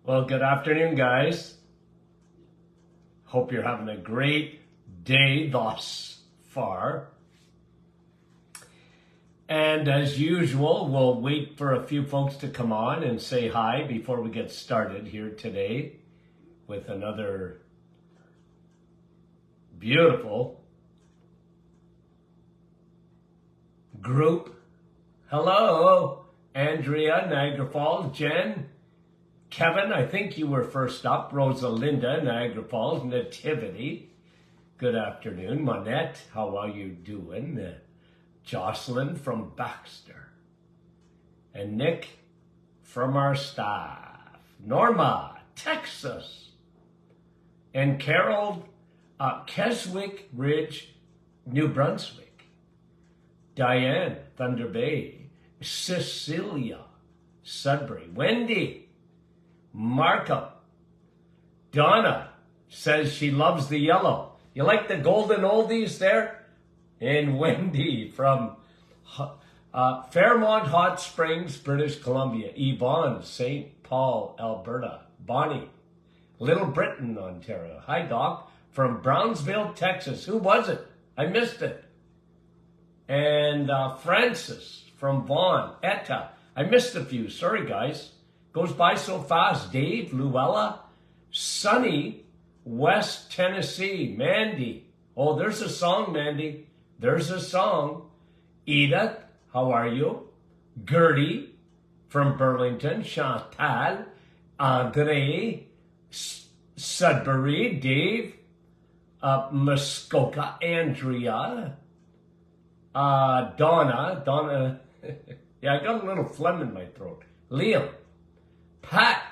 Well, good afternoon, guys. Hope you're having a great day thus far. And as usual, we'll wait for a few folks to come on and say hi before we get started here today with another beautiful group. Hello, Andrea, Niagara Falls, Jen, Kevin, I think you were first up, Rosalinda, Niagara Falls, Nativity, good afternoon, Monette, how are you doing? Jocelyn from Baxter, and Nick from our staff, Norma, Texas, and Carol, Keswick Ridge, New Brunswick, Diane, Thunder Bay, Cecilia, Sudbury, Wendy, Markham, Donna says she loves the yellow. You like the golden oldies there? And Wendy from Fairmont Hot Springs, British Columbia. Yvonne, St. Paul, Alberta. Bonnie, Little Britain, Ontario. Hi, Doc. From Brownsville, Texas. Who was it? I missed it. And Francis from Vaughan, Etta. I missed a few. Sorry, guys. Goes by so fast. Dave, Luella, Sunny, West Tennessee. Mandy. Oh, there's a song, Mandy. There's a song. Edith, how are you? Gertie from Burlington. Chantal, Andre, Sudbury, Dave, Muskoka, Andrea, Donna, yeah, I got a little phlegm in my throat. Liam, Pat,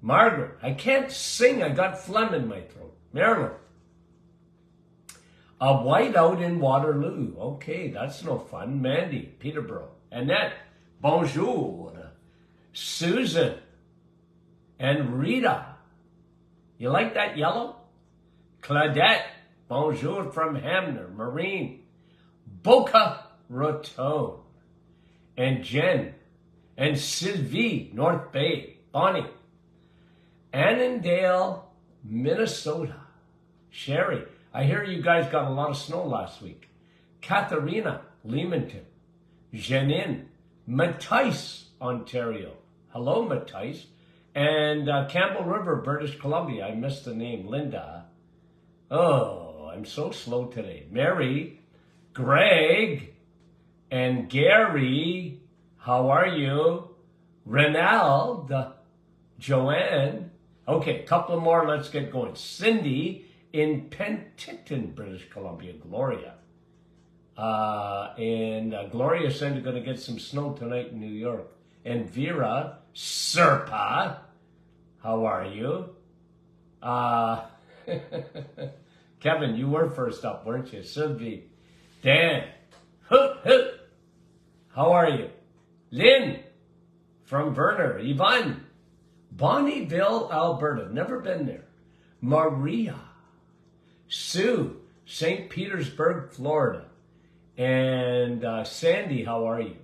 Margaret, I can't sing, I got phlegm in my throat. Marilyn, a whiteout in Waterloo. Okay, that's no fun. Mandy, Peterborough. Annette, bonjour. Susan and Rita. You like that yellow? Claudette, bonjour from Hamner. Marine, Boca Raton. And Jen and Sylvie, North Bay. Bonnie, Annandale, Minnesota. Sherry, I hear you guys got a lot of snow last week. Katharina, Leamington. Janine, Matisse, Ontario. Hello, Matisse. And Campbell River, British Columbia. I missed the name. Linda. Oh, I'm so slow today. Mary, Greg, and Gary. How are you? Renald, Joanne. Okay, a couple more. Let's get going. Cindy in Penticton, British Columbia. Gloria. And Gloria said they're going to get some snow tonight in New York. And Vera, Serpa. How are you? Kevin, you were first up, weren't you? Sylvie. Dan. Hoot, hoot. How are you? Lynn from Verner. Yvonne. Bonnieville, Alberta. Never been there. Maria. Sue, St. Petersburg, Florida. And Sandy, how are you?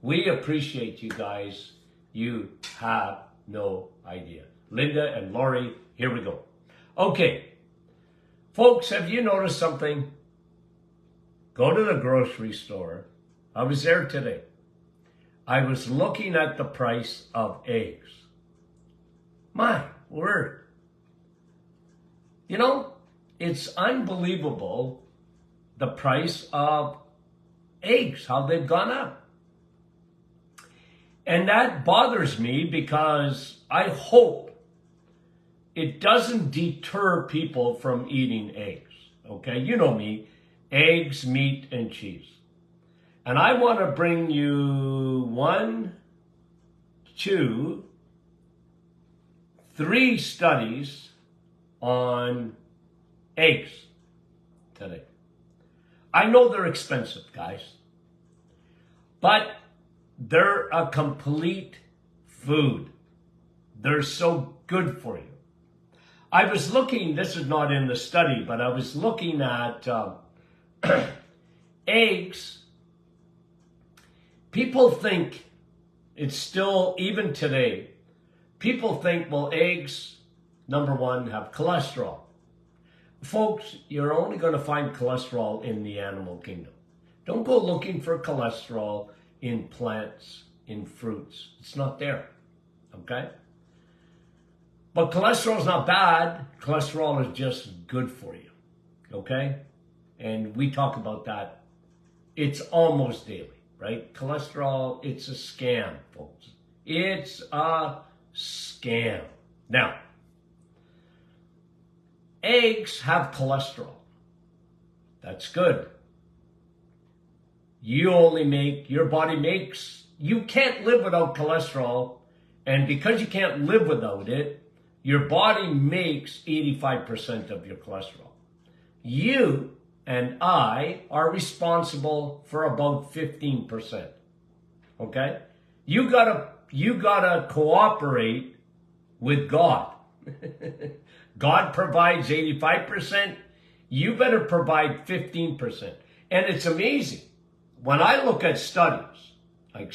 We appreciate you guys. You have no idea. Linda and Lori, here we go. Okay, folks, have you noticed something? Go to the grocery store. I was there today. I was looking at the price of eggs. My word. You know, it's unbelievable the price of eggs, how they've gone up. And that bothers me because I hope it doesn't deter people from eating eggs. Okay, you know me, eggs, meat, and cheese. And I want to bring you 1, 2, 3 studies on eggs today. I know they're expensive, guys, but they're a complete food. They're so good for you. I was looking, this is not in the study, but I was looking at eggs. People think it's still, even today, people think, well, eggs, number one, have cholesterol. Folks, you're only going to find cholesterol in the animal kingdom. Don't go looking for cholesterol in plants, in fruits. It's not there, okay? But cholesterol is not bad. Cholesterol is just good for you, okay? And we talk about that. It's almost daily, right? Cholesterol, it's a scam, folks. It's a scam. Now, eggs have cholesterol. That's good. Your body makes, you can't live without cholesterol. And because you can't live without it, your body makes 85% of your cholesterol. You and I are responsible for about 15%. Okay? You gotta cooperate with God. God provides 85%. You better provide 15%. And it's amazing. When I look at studies, look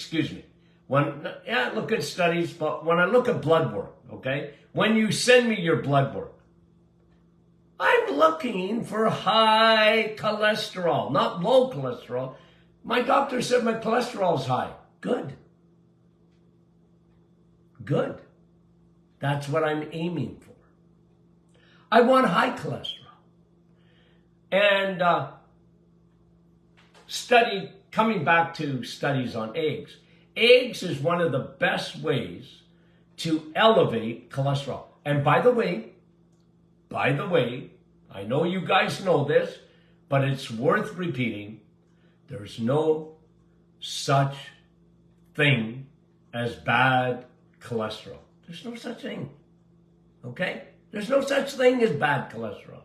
at studies, but when I look at blood work, okay? When you send me your blood work, I'm looking for high cholesterol, not low cholesterol. My doctor said my cholesterol is high. Good. Good. That's what I'm aiming for. I want high cholesterol. And coming back to studies on eggs, eggs is one of the best ways to elevate cholesterol. And by the way, I know you guys know this, but it's worth repeating. There's no such thing as bad cholesterol. There's no such thing. Okay? There's no such thing as bad cholesterol.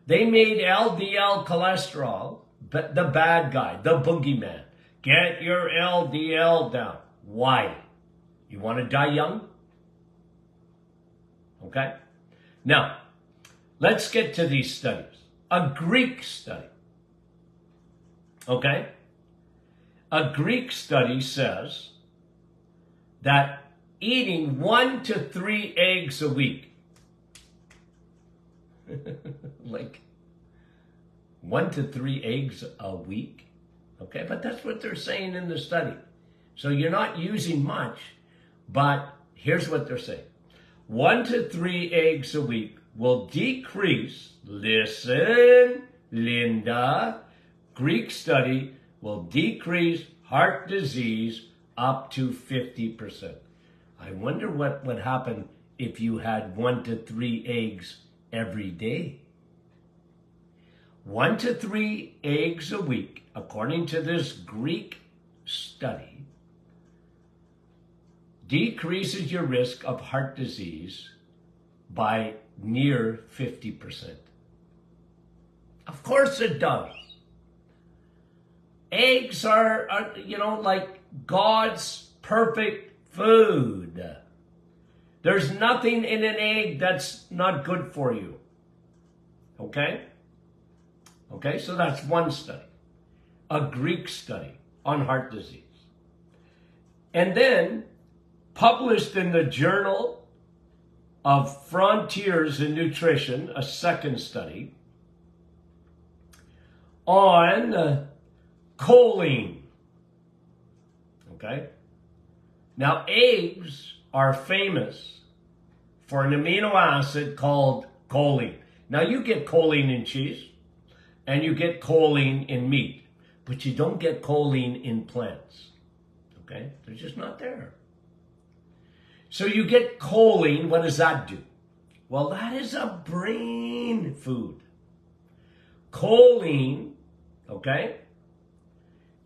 They made LDL cholesterol the bad guy, the boogeyman. Get your LDL down. Why? You want to die young? Okay? Now, let's get to these studies. A Greek study. Okay? A Greek study says that eating 1 to 3 eggs a week, like 1 to 3 eggs a week, okay? But that's what they're saying in the study. So you're not using much, but here's what they're saying. 1 to 3 eggs a week will decrease, listen, Linda, Greek study will decrease heart disease up to 50%. I wonder what would happen if you had 1 to 3 eggs every day. 1 to 3 eggs a week, according to this Greek study, decreases your risk of heart disease by near 50%. Of course it does. Eggs are like God's perfect food. There's nothing in an egg that's not good for you. Okay? Okay, so that's one study. A Greek study on heart disease. And then, published in the Journal of Frontiers in Nutrition, a second study on choline. Okay? Now, eggs are famous for an amino acid called choline. Now, you get choline in cheese, and you get choline in meat, but you don't get choline in plants. Okay? They're just not there. So you get choline, what does that do? Well, that is a brain food. Choline, okay,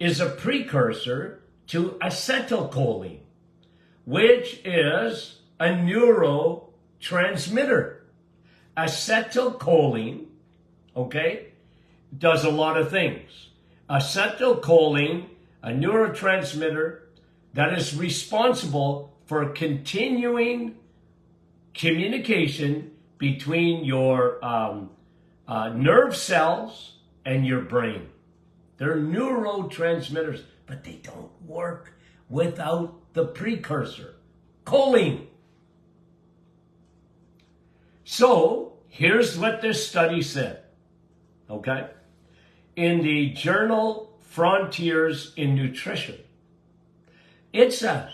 is a precursor to acetylcholine, which is a neurotransmitter. Acetylcholine, okay, does a lot of things. Acetylcholine, a neurotransmitter that is responsible for continuing communication between your nerve cells and your brain. They're neurotransmitters, but they don't work without the precursor, choline. So here's what this study said, okay? In the journal Frontiers in Nutrition, it says,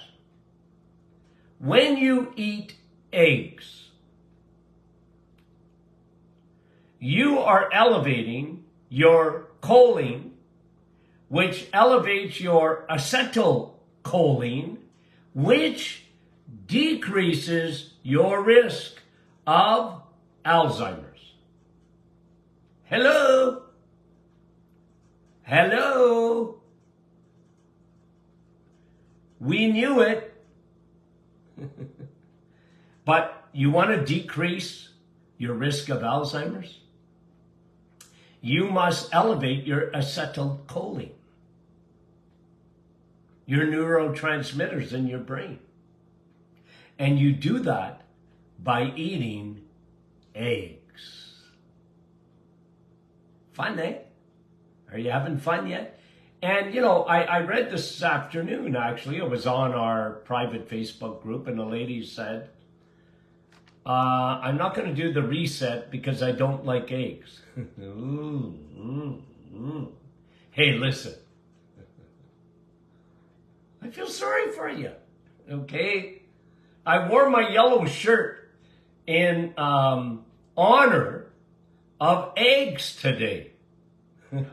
when you eat eggs, you are elevating your choline, which elevates your acetylcholine, which decreases your risk of Alzheimer's. Hello? Hello? We knew it. But you want to decrease your risk of Alzheimer's? You must elevate your acetylcholine, your neurotransmitters in your brain. And you do that by eating eggs. Fun, eh? Are you having fun yet? And, you know, I read this afternoon, actually. It was on our private Facebook group, and a lady said, I'm not going to do the reset because I don't like eggs. Hey, listen. I feel sorry for you, okay? I wore my yellow shirt in honor of eggs today,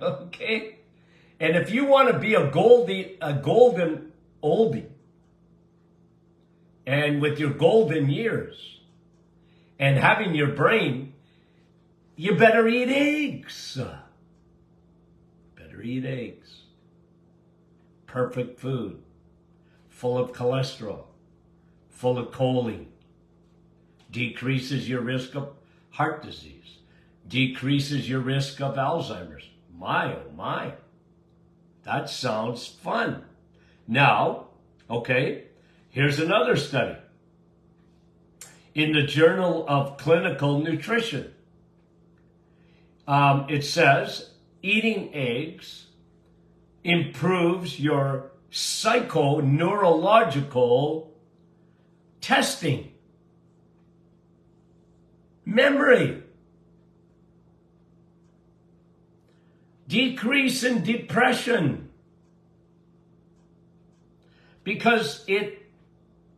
okay? And if you want to be a golden oldie, and with your golden years, and having your brain, you better eat eggs. Better eat eggs. Perfect food. Full of cholesterol. Full of choline. Decreases your risk of heart disease. Decreases your risk of Alzheimer's. My, oh my. That sounds fun. Now, okay, here's another study. In the Journal of Clinical Nutrition, it says eating eggs improves your psychoneurological testing, memory, decrease in depression, because it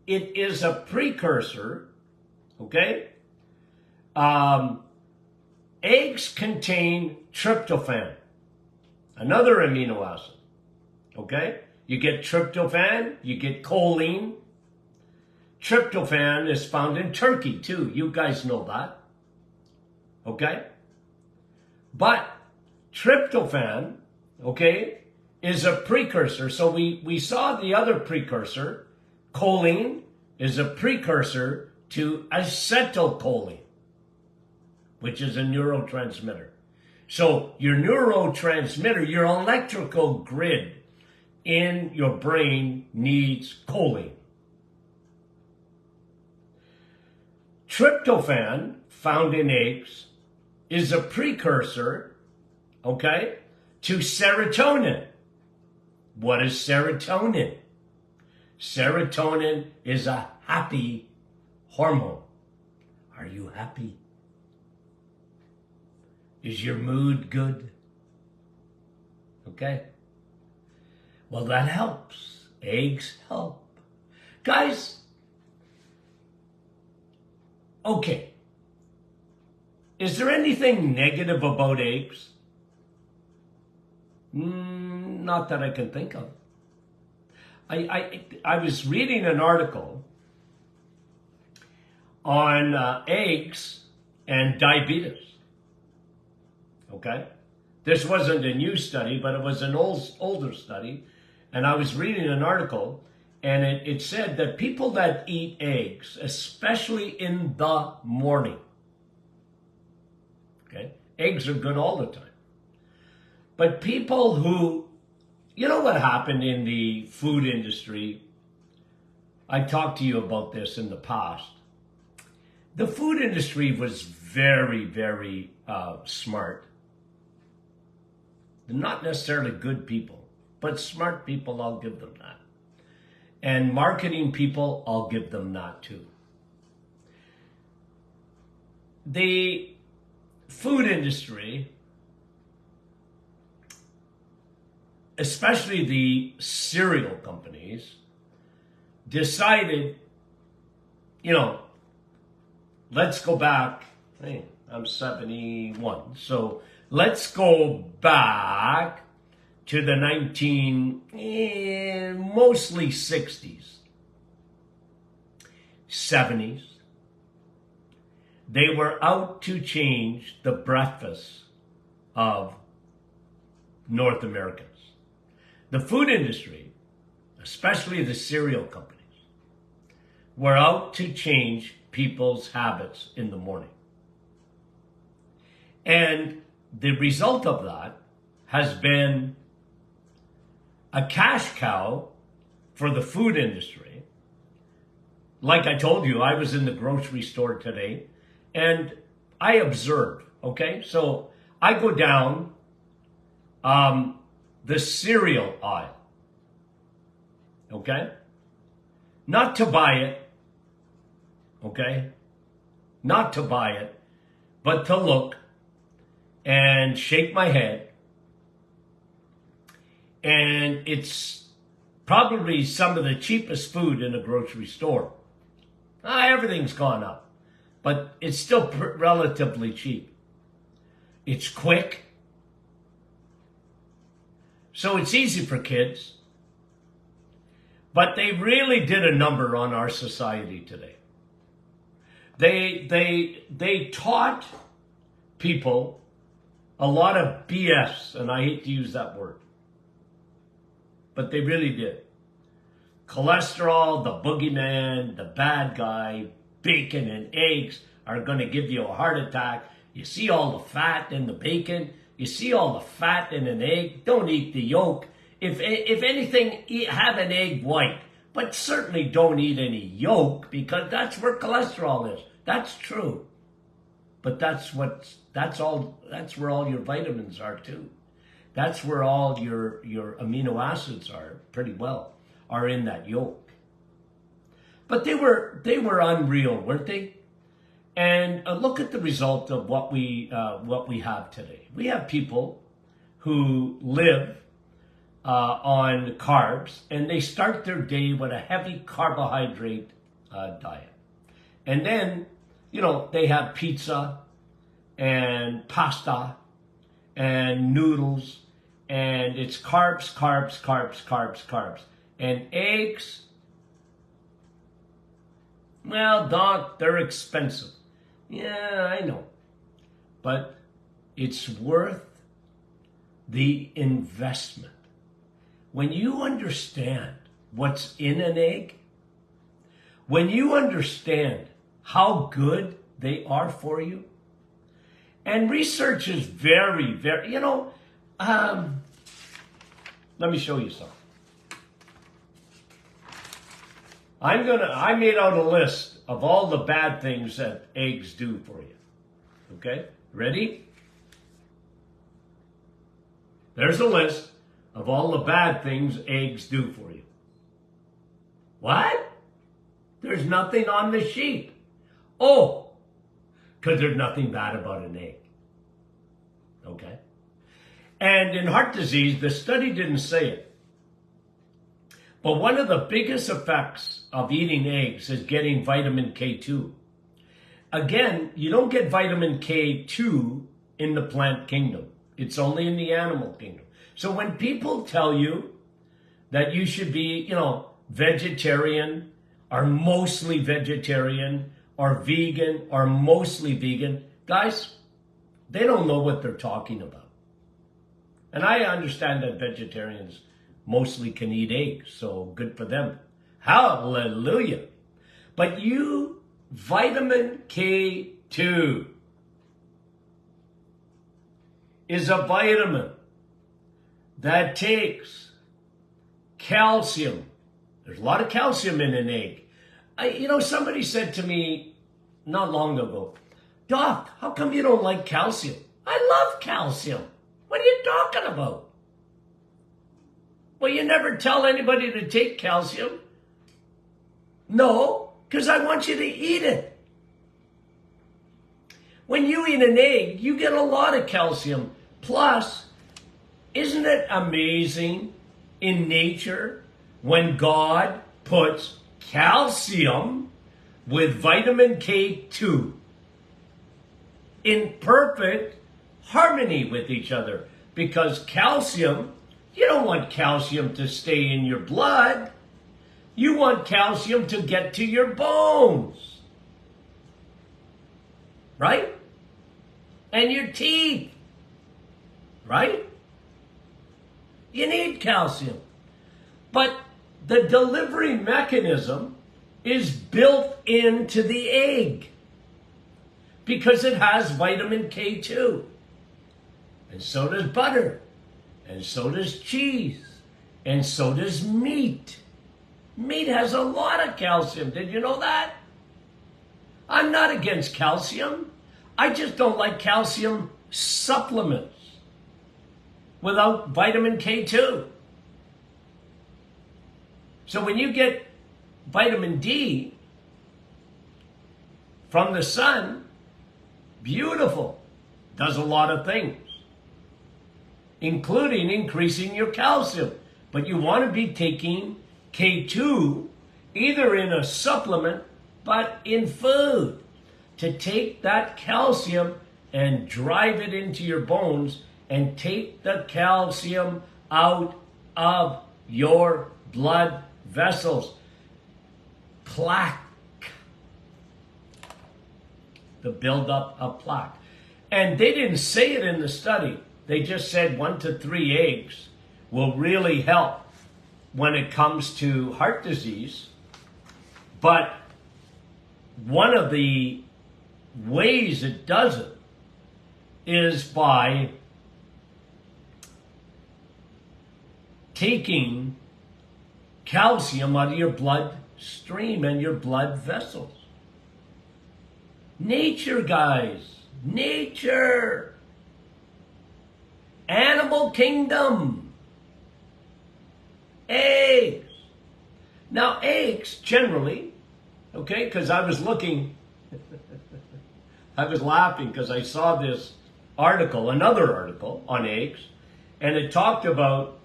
is a precursor, okay? Eggs contain tryptophan, another amino acid, okay? You get tryptophan, you get choline. Tryptophan is found in turkey too. You guys know that, okay? But tryptophan, okay, is a precursor. So we saw the other precursor. Choline is a precursor to acetylcholine, which is a neurotransmitter. So your neurotransmitter, your electrical grid in your brain needs choline. Tryptophan, found in eggs, is a precursor, okay, to serotonin. What is serotonin? Serotonin is a happy hormone. Are you happy? Is your mood good? Okay. Well, that helps. Eggs help. Guys, okay. Is there anything negative about eggs? Not that I can think of. I was reading an article on eggs and diabetes. Okay? This wasn't a new study, but it was an older study. And I was reading an article, and it said that people that eat eggs, especially in the morning, okay? Eggs are good all the time. But people who, you know what happened in the food industry? I talked to you about this in the past. The food industry was very, very smart. They're not necessarily good people, but smart people, I'll give them that. And marketing people, I'll give them that too. the food industry, especially the cereal companies, decided, let's go back. Hey, I'm 71. So let's go back to the mostly 60s, 70s. They were out to change the breakfast of North Americans. The food industry, especially the cereal companies, were out to change people's habits in the morning. And the result of that has been a cash cow for the food industry. Like I told you, I was in the grocery store today and I observed, okay? So I go down the cereal aisle, okay? Not to buy it, okay? Not to buy it, but to look and shake my head. And it's probably some of the cheapest food in a grocery store. Everything's gone up, but it's still relatively cheap. It's quick. So it's easy for kids. But they really did a number on our society today. They taught people a lot of BS, and I hate to use that word. But they really did. Cholesterol, the boogeyman, the bad guy, bacon and eggs are going to give you a heart attack. You see all the fat in the bacon. You see all the fat in an egg. Don't eat the yolk. If anything, have an egg white. But certainly don't eat any yolk because that's where cholesterol is. That's true. But that's where all your vitamins are too. That's where all your amino acids are are in that yolk. But they were unreal, weren't they? And look at the result of what we have today. We have people who live on carbs, and they start their day with a heavy carbohydrate diet. And then, they have pizza and pasta and noodles, and it's carbs, carbs, carbs, carbs, carbs. And eggs, well, Doc, they're expensive. Yeah, I know. But it's worth the investment. When you understand what's in an egg, when you understand how good they are for you, and research is very, very, let me show you something. I made out a list of all the bad things that eggs do for you. Okay? Ready? There's a list of all the bad things eggs do for you. What? There's nothing on the sheet. Oh, because there's nothing bad about an egg. Okay? And in heart disease, the study didn't say it. But one of the biggest effects of eating eggs is getting vitamin K2. Again, you don't get vitamin K2 in the plant kingdom. It's only in the animal kingdom. So when people tell you that you should be, vegetarian or mostly vegetarian or vegan or mostly vegan, guys, they don't know what they're talking about. And I understand that vegetarians mostly can eat eggs, so good for them. Hallelujah. But vitamin K2 is a vitamin that takes calcium. There's a lot of calcium in an egg. Somebody said to me not long ago, Doc, how come you don't like calcium? I love calcium. What are you talking about? Well, you never tell anybody to take calcium. No, because I want you to eat it. When you eat an egg, you get a lot of calcium. Plus, isn't it amazing in nature when God puts calcium with vitamin K2 in perfect harmony with each other? Because calcium, you don't want calcium to stay in your blood. You want calcium to get to your bones. Right? And your teeth. Right? You need calcium. But the delivery mechanism is built into the egg because it has vitamin K2. And so does butter. And so does cheese. And so does meat. Meat has a lot of calcium. Did you know that? I'm not against calcium. I just don't like calcium supplements without vitamin K2. So when you get vitamin D from the sun, beautiful. Does a lot of things, including increasing your calcium. But you want to be taking K2 either in a supplement, but in food, to take that calcium and drive it into your bones and take the calcium out of your blood vessels. Plaque. The buildup of plaque. And they didn't say it in the study. They just said 1 to 3 eggs will really help when it comes to heart disease. But one of the ways it does it is by taking calcium out of your bloodstream and your blood vessels. Nature, guys. Nature. Animal kingdom. Eggs. Now, eggs generally, okay, because I was looking, I was laughing because I saw this article, another article on eggs, and it talked about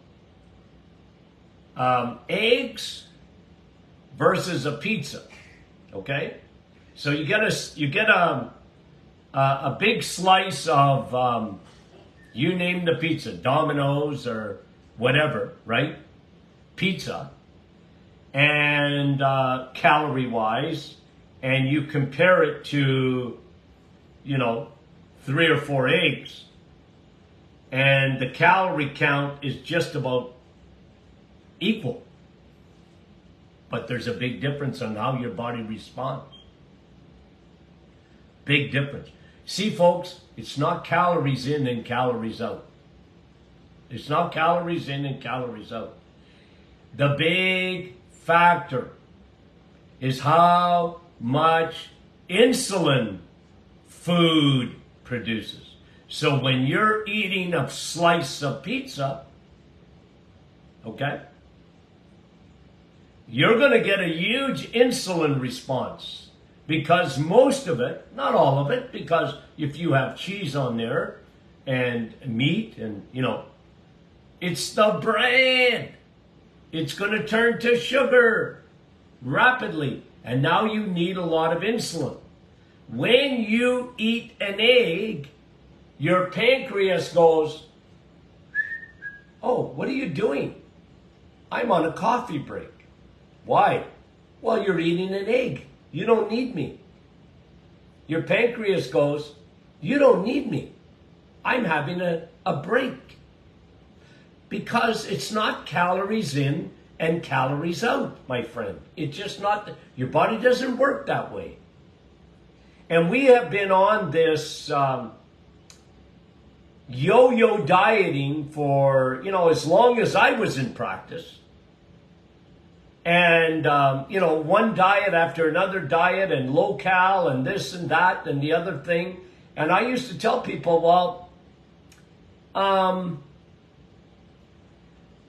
eggs versus a pizza. Okay, so you get a big slice of you name the pizza, Domino's or whatever, right? Pizza, and calorie wise, and you compare it to, 3 or 4 eggs, and the calorie count is just about equal. But there's a big difference on how your body responds. Big difference. See, folks, it's not calories in and calories out. It's not calories in and calories out. The big factor is how much insulin food produces. So when you're eating a slice of pizza, okay, you're going to get a huge insulin response because most of it, not all of it, because if you have cheese on there and meat and, it's the bread. It's going to turn to sugar rapidly. And now you need a lot of insulin. When you eat an egg, your pancreas goes, oh, what are you doing? I'm on a coffee break. Why? Well, you're eating an egg. You don't need me. Your pancreas goes, you don't need me. I'm having a break. Because it's not calories in and calories out, my friend. It's just not, your body doesn't work that way. And we have been on this yo-yo dieting for, as long as I was in practice. And, one diet after another diet and low-cal and this and that and the other thing. And I used to tell people, well,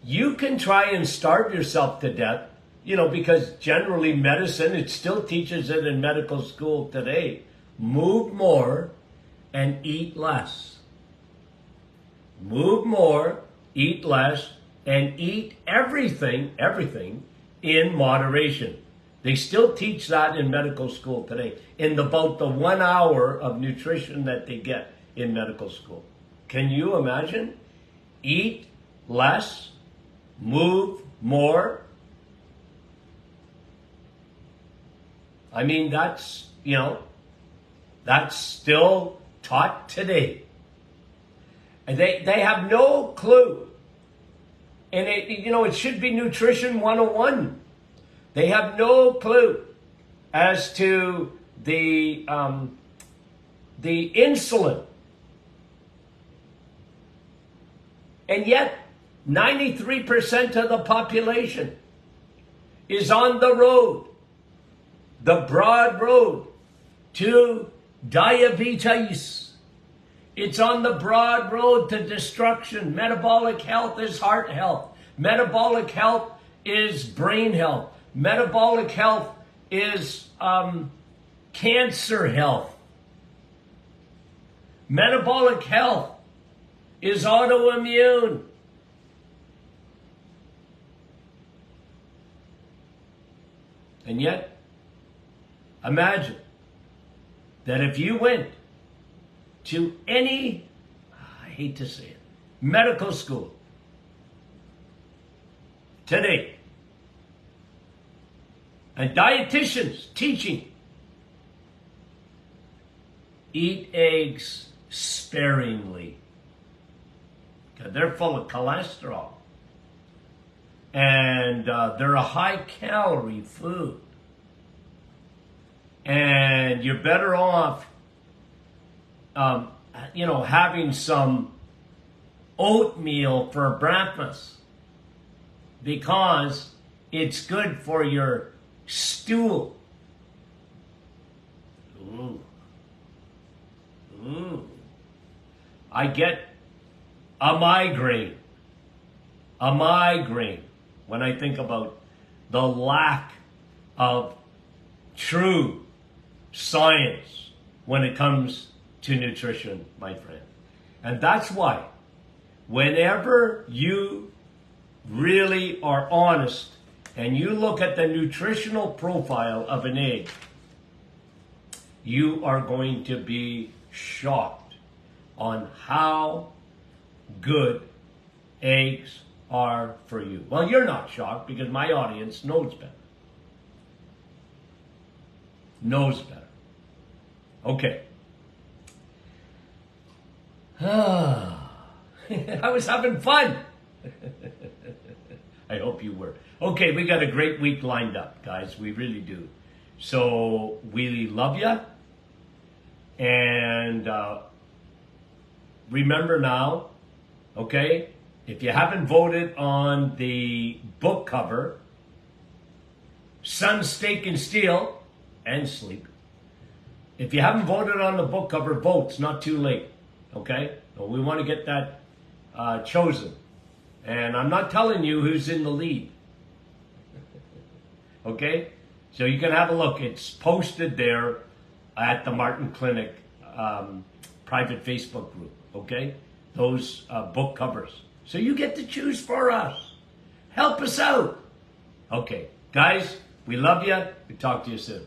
you can try and starve yourself to death, because generally medicine, it still teaches it in medical school today. Move more and eat less. Move more, eat less, and eat everything in moderation. They still teach that in medical school today, in about the 1 hour of nutrition that they get in medical school. Can you imagine? Eat less, move more. I mean, that's still taught today. And they have no clue. And it should be Nutrition 101. They have no clue as to the insulin. And yet, 93% of the population is on the road, the broad road to diabetes. It's on the broad road to destruction. Metabolic health is heart health. Metabolic health is brain health. Metabolic health is cancer health. Metabolic health is autoimmune. And yet, imagine that if you went to any, I hate to say it, medical school today, and dietitians teaching, eat eggs sparingly, because they're full of cholesterol, and they're a high-calorie food, and you're better off having some oatmeal for breakfast because it's good for your stool. Ooh. Ooh. I get a migraine when I think about the lack of true science when it comes to nutrition, my friend. And that's why whenever you really are honest and you look at the nutritional profile of an egg, you are going to be shocked on how good eggs are for you. Well, you're not shocked because my audience knows better. Knows better. Okay. I was having fun. I hope you were. Okay, we got a great week lined up, guys. We really do. So we love you. And remember now, okay, if you haven't voted on the book cover, Sun, Steak, and Steel, and Sleep, if you haven't voted on the book cover, vote. It's not too late. Okay? So we want to get that chosen. And I'm not telling you who's in the lead. Okay? So you can have a look. It's posted there at the Martin Clinic private Facebook group. Okay? Those book covers. So you get to choose for us. Help us out. Okay. Guys, we love you. We talk to you soon.